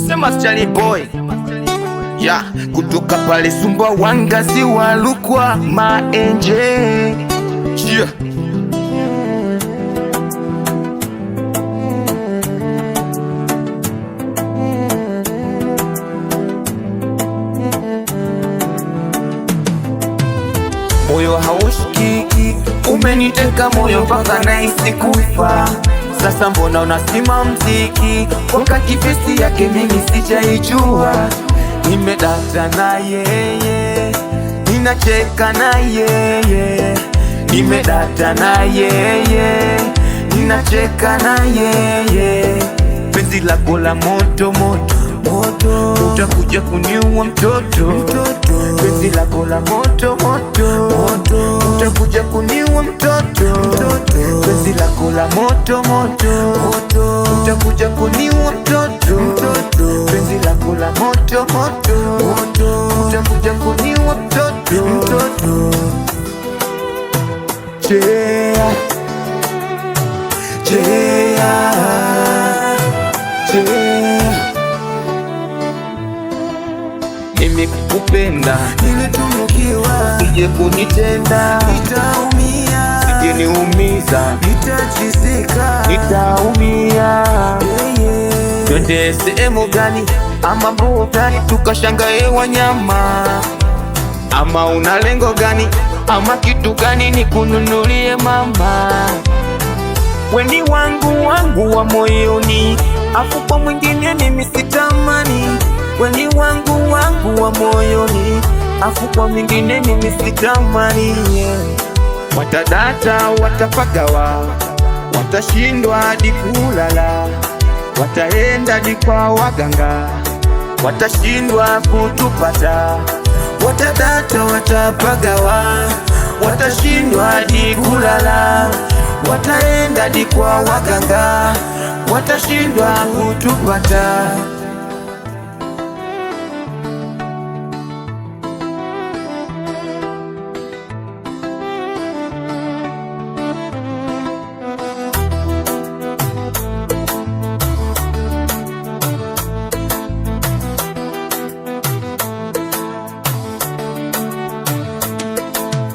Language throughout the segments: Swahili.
Sema Charlie boy. Ya, kutoka pale Sumbawanga Ziwa Rukwa Maenje. Yeah. Moyo haushikiki, umeniteka moyo mpaka nahisi kufa. Sasa mbona unasima mziki, wakati fesi yake mimi sijaijua. Nimedata na yeye, ninacheka na yeye. Nimedata na yeye, ninacheka na yeye. Penzi lako la moto moto moto, utakuja kuniua mtoto. Penzi lako la moto moto moto, utakuja kuniua mtoto. Penzi lako la moto moto moto, utakuja kuniua mtoto. Penzi lako la moto moto moto, utakuja kuniua mtoto. Yeah, yeah, yeah. Mimi kukupenda, nimetunukiwa, usije kunitenda, nitaumia. Usije niumiza, nitachizika, nitaumia. Twende sehemu gani ama burudani, tukashangae wanyama? Ama una lengo gani ama kitu gani nikununulie mama? Weni wangu wangu wa moyoni, afu kwa mwingine mimi sitamani. Weni wangu wangu wa moyoni, afu kwa mwingine mimi sitamani. Watadata, watapagawa, watashindwa hadi kulala, wataenda hadi kwa waganga, watashindwa kutupata. Watadata, watapagawa, watashindwa hadi kulala, wataenda hadi kwa waganga, watashindwa kutupata.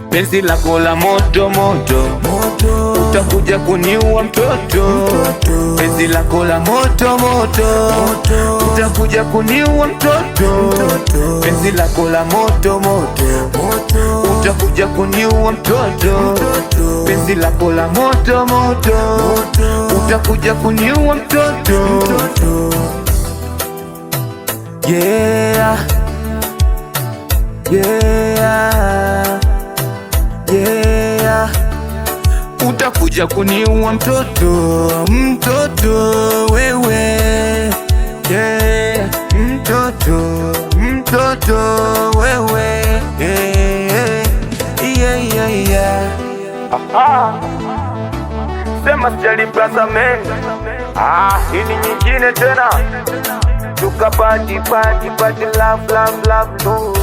Penzi lako la moto moto moto, utakuja kuniua mtoto. Penzi lako la moto moto moto, utakuja kuniua mtoto. Penzi lako la moto moto moto, utakuja kuniua mtoto. Penzi lako la moto moto moto, utakuja kuniua mtoto. Yeah, yeah, yeah. Utakuja kuniua mtoto, mtoto wewe. Yeah, mtoto wewe. Yeah, yeah, yeah, yeah. Aha. Sema Charlie Plaza man. Hii ni nyingine tena. Tukapati love no.